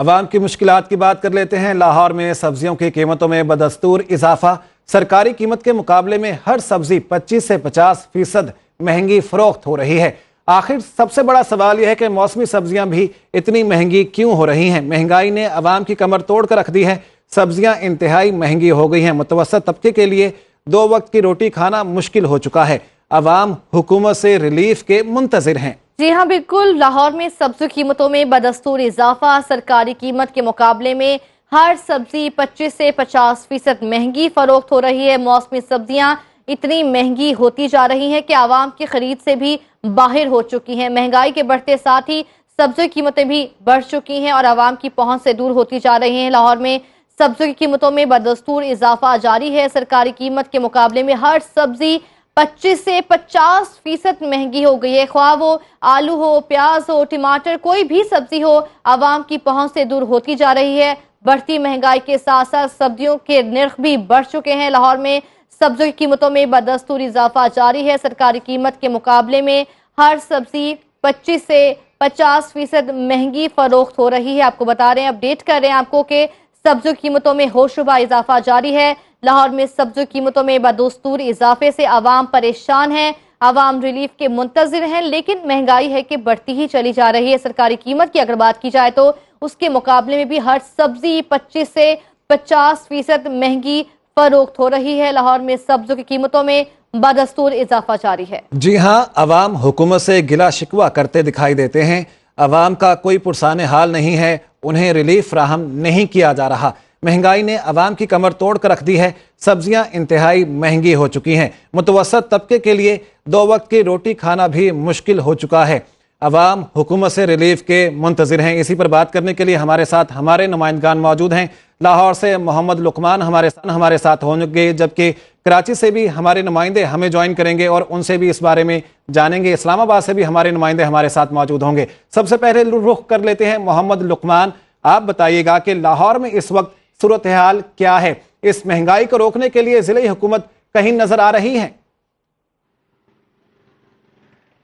अवाम की मुश्किलात की बात कर लेते हैं। लाहौर में सब्जियों की कीमतों में बदस्तूर इजाफा। सरकारी कीमत के मुकाबले में हर सब्जी 25 से 50% महंगी फरोख्त हो रही है। आखिर सबसे बड़ा सवाल यह है कि मौसमी सब्जियां भी इतनी महंगी क्यों हो रही हैं। महंगाई ने अवाम की कमर तोड़ कर रख दी है। सब्जियां इंतहाई महंगी हो गई हैं। मुतवस्सित तबके के लिए 2 वक्त की रोटी खाना मुश्किल हो चुका है। अवाम हुकूमत से रिलीफ के मुंतजिर हैं। जी हाँ, बिल्कुल। लाहौर में सब्जी कीमतों में बदस्तूर इजाफा। सरकारी कीमत के मुकाबले में हर सब्जी 25 से 50% महंगी फरोख्त हो रही है। मौसमी सब्जियां इतनी महंगी होती जा रही हैं कि आवाम की खरीद से भी बाहर हो चुकी हैं। महंगाई के बढ़ते साथ ही सब्जी कीमतें भी बढ़ चुकी हैं और आवाम की पहुंच से दूर होती जा रही हैं। लाहौर में सब्जी की कीमतों में बदस्तूर इजाफा जारी है। सरकारी कीमत के मुकाबले में हर सब्जी 25 से 50% महंगी हो गई है। ख्वाह वो आलू हो, प्याज हो, टमाटर, कोई भी सब्जी हो, आवाम की पहुंच से दूर होती जा रही है। बढ़ती महंगाई के साथ साथ सब्जियों के निर्ख भी बढ़ चुके हैं। लाहौर में सब्जियों की कीमतों में बदस्तूर इजाफा जारी है। सरकारी कीमत के मुकाबले में हर सब्जी 25 से 50% महंगी फरोख्त हो रही है। आपको बता रहे हैं, अपडेट कर रहे हैं आपको कि सब्जियों की कीमतों में होशरुबा इजाफा जारी है। लाहौर में सब्जियों की कीमतों में बदस्तूर इजाफे से आवाम परेशान है। आवाम रिलीफ के मुंतजिर हैं, लेकिन महंगाई है कि बढ़ती ही चली जा रही है। सरकारी कीमत की अगर बात की जाए तो उसके मुकाबले में भी हर सब्जी 25 से 50% महंगी फरोख्त हो रही है। लाहौर में सब्जियों की कीमतों में बदस्तूर इजाफा जारी है। जी हाँ, अवाम हुकूमत से गिला शिकवा करते दिखाई देते हैं। अवाम का कोई पुरसाने हाल नहीं है, उन्हें रिलीफ फराहम नहीं किया जा रहा। महंगाई ने अवाम की कमर तोड़ कर रख दी है। सब्जियां इंतहाई महंगी हो चुकी हैं। मुतवस्सित तबके के लिए 2 वक्त की रोटी खाना भी मुश्किल हो चुका है। अवाम हुकूमत से रिलीफ के मुंतजिर हैं। इसी पर बात करने के लिए हमारे साथ हमारे नुमाइंदगान मौजूद हैं। लाहौर से मोहम्मद लुकमान हमारे साथ होंगे, जबकि कराची से भी हमारे नुमाइंदे हमें ज्वाइन करेंगे और उनसे भी इस बारे में जानेंगे। इस्लामाबाद से भी हमारे नुमाइंदे हमारे साथ मौजूद होंगे। सबसे पहले रुख कर लेते हैं मोहम्मद लुकमान, आप बताइएगा कि लाहौर में इस वक्त सूरत हाल क्या है। इस महंगाई को रोकने के लिए जिले हुकूमत कहीं नजर आ रही है?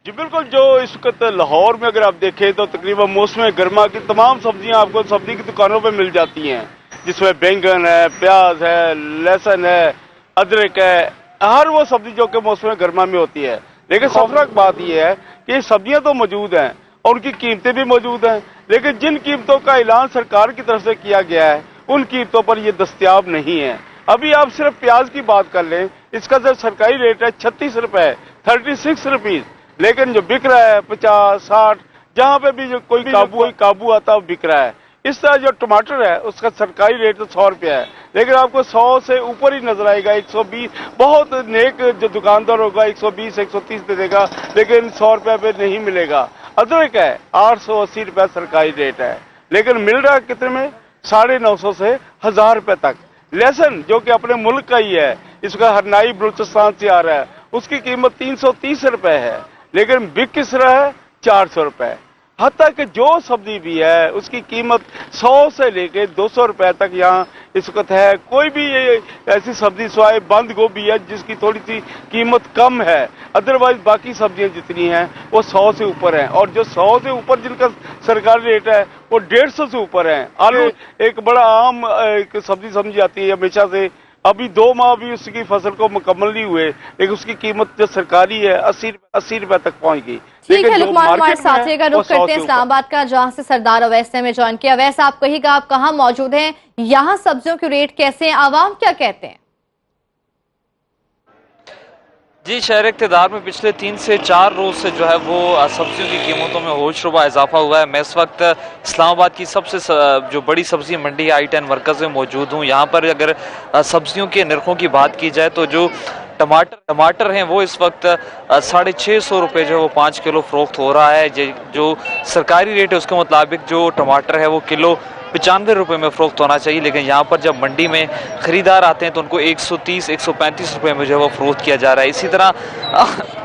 जी बिल्कुल, जो इस वक्त लाहौर में अगर आप देखें तो तकरीबन मौसम गर्मा की तमाम सब्जियां आपको सब्जी की दुकानों पे मिल जाती हैं, जिसमें बैंगन है, प्याज है, लहसुन है, अदरक है, हर वो सब्जी जो कि मौसम गर्मा में होती है। लेकिन खौफनाक बात यह है कि सब्जियां तो मौजूद हैं और उनकी कीमतें भी मौजूद हैं, लेकिन जिन कीमतों का ऐलान सरकार की तरफ से किया गया है उन कीमतों पर ये दस्तयाब नहीं है। अभी आप सिर्फ प्याज की बात कर लें, इसका जो सरकारी रेट है 36 रुपए, 36 रुपीज, लेकिन जो बिक रहा है 50, 60, जहाँ पे भी जो कोई काबू आता है वो बिक रहा है। इस तरह जो टमाटर है उसका सरकारी रेट तो 100 रुपया है, लेकिन आपको 100 से ऊपर ही नजर आएगा। 120, बहुत नेक जो दुकानदार होगा 120, 130 दे देगा, लेकिन 100 रुपये पे नहीं मिलेगा। अदरक है 880 रुपया सरकारी रेट है, लेकिन मिल रहा है कितने में? 950 से 1000 रुपए तक। लहसुन जो कि अपने मुल्क का ही है, इसका हरनाई बलूचिस्तान से आ रहा है, उसकी कीमत 330 रुपए है, लेकिन बिक किस रहा है 400 रुपए। हत्ता कि जो सब्जी भी है उसकी कीमत 100 से लेके 200 रुपए तक यहाँ इस वक्त है। कोई भी ऐसी सब्जी सिवाय बंद गोभी है जिसकी थोड़ी सी कीमत कम है, अदरवाइज बाकी सब्जियां जितनी हैं वो 100 से ऊपर हैं, और जो 100 से ऊपर जिनका सरकारी रेट है वो 150 से ऊपर है। आलू एक बड़ा आम एक सब्जी समझी जाती है हमेशा से। अभी 2 माह भी उसकी फसल को मुकम्मल नहीं हुए, लेकिन उसकी कीमत जो सरकारी है 80 रुपए तक पहुंच गई। ठीक है लुकमान, हमारे साथी का रुख करते हैं इस्लामाबाद का, जहां से सरदार अवैस ने हमें ज्वाइन किया। अवैस, आप कहिएगा, आप कहाँ मौजूद हैं? यहाँ सब्जियों के रेट कैसे हैं? आवाम क्या कहते हैं? जी, शहर इक़्तिदार में पिछले 3 से 4 रोज से जो है वो सब्जियों की कीमतों में होशरुबा इजाफा हुआ है। मैं इस वक्त इस्लामाबाद की सबसे जो बड़ी सब्जी मंडी I-10 मरकज़ में मौजूद हूँ। यहाँ पर अगर सब्जियों के नरखों की बात की जाए तो जो टमाटर हैं वो इस वक्त 650 रुपये जो है वो 5 किलो फरोख्त हो रहा है। जो सरकारी रेट है उसके मुताबिक जो टमाटर है वो किलो 95 रुपये में फरोख्त होना चाहिए, लेकिन यहाँ पर जब मंडी में खरीदार आते हैं तो उनको 130, 135 रुपये में जो है वो फरोख्त किया जा रहा है।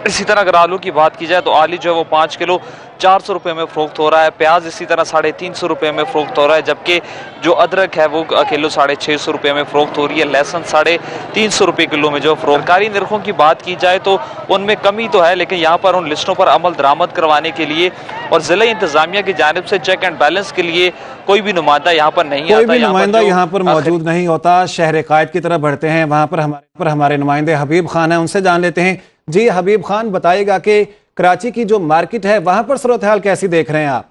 इसी तरह अगर आलू की बात की जाए तो आलू जो है वो 5 किलो 400 रुपये में फरोख्त हो रहा है। प्याज इसी तरह 350 रुपये में फरोख्त हो रहा है, जबकि जो अदरक है वो किलो 650 रुपये में फरोख्त हो रही है। लहसुन 350 रुपये किलो में जो सरकारी निर्खों की बात की जाए तो उनमें कमी तो है, लेकिन यहाँ पर उन लिस्टों पर अमल दरामद करवाने के लिए और जिला इंतजामिया की जानिब से चेक एंड बैलेंस के लिए कोई भी नुमाइंदा यहाँ पर नहीं आता। कोई भी नुमाइंदा यहाँ पर मौजूद नहीं होता। शहर कायद की तरफ बढ़ते हैं, वहाँ पर हमारे नुमाइंदे हबीब खान हैं, उनसे जान लेते हैं। जी हबीब खान, बताइएगा कि कराची की जो मार्केट है वहाँ पर सूरत हाल कैसी देख रहे हैं आप?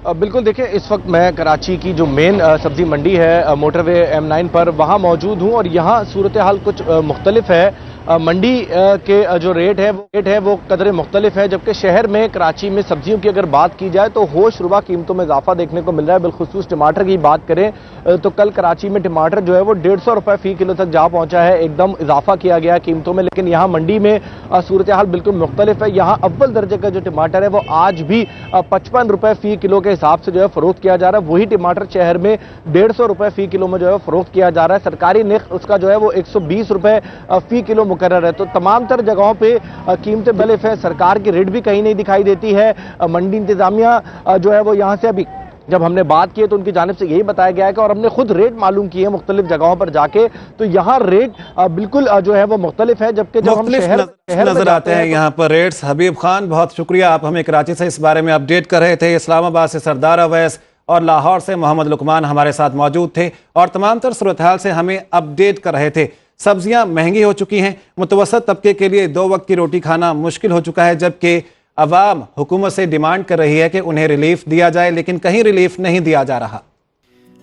बिल्कुल, देखिए इस वक्त मैं कराची की जो मेन सब्जी मंडी है मोटरवे M9 पर वहाँ मौजूद हूँ और यहाँ सूरत हाल कुछ मुख्तलिफ है। मंडी के जो रेट है वो कदरे मुख्तलिफ है, जबकि शहर में कराची में सब्जियों की अगर बात की जाए तो होश रुबा कीमतों में इजाफा देखने को मिल रहा है। बिलखुसूस टमाटर की बात करें तो कल कराची में टमाटर जो है वो 150 रुपये फी किलो तक जा पहुंचा है। एकदम इजाफा किया गया कीमतों में, लेकिन यहाँ मंडी में सूरत हाल बिल्कुल मुख्तलिफ है। यहाँ अव्वल दर्जे का जो टमाटर है वो आज भी 55 रुपये फी किलो के हिसाब से जो है फरोख्त किया जा रहा है। वही टमाटर शहर में 150 रुपये फी किलो में जो है फरोख्त किया जा रहा है। सरकारी निर्ख उसका जो है वो 120 रुपये फी किलो मुकर्रर है। तो तमाम तर जगहों पे कीमतें मुख्तलिफ है। सरकार की रेट भी कहीं नहीं दिखाई देती है। मंडी इंतजामिया जो है वो यहाँ से अभी जब हमने बात की तो उनकी जानिब से यही बताया गया है कि और हमने खुद रेट मालूम किए मुख्तलिफ जगहों पर जाके, तो यहाँ रेट बिल्कुल जो है वो मुख्तलिफ है, जबकि जब हम शहर नजर आते हैं यहाँ पर रेट्स। हबीब खान, बहुत शुक्रिया, आप हमें कराची से इस बारे में अपडेट कर रहे थे। इस्लामाबाद से सरदार अवैस और लाहौर से मोहम्मद लुकमान हमारे साथ मौजूद थे और तमाम तर सूरत हाल से हमें अपडेट कर रहे थे। सब्जियां महंगी हो चुकी हैं, मुतवसत तबके के लिए 2 वक्त की रोटी खाना मुश्किल हो चुका है, जबकि अवाम हुकूमत से डिमांड कर रही है कि उन्हें रिलीफ दिया जाए, लेकिन कहीं रिलीफ नहीं दिया जा रहा।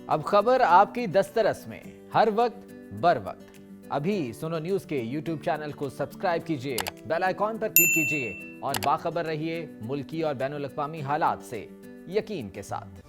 अब खबर आपकी दस्तरस में, हर वक्त बर वक्त। अभी सुनो न्यूज के YouTube चैनल को सब्सक्राइब कीजिए, बेल आइकॉन पर क्लिक कीजिए और बाखबर रहिए मुल्की और बैनुल अक़वामी हालात से यकीन के साथ।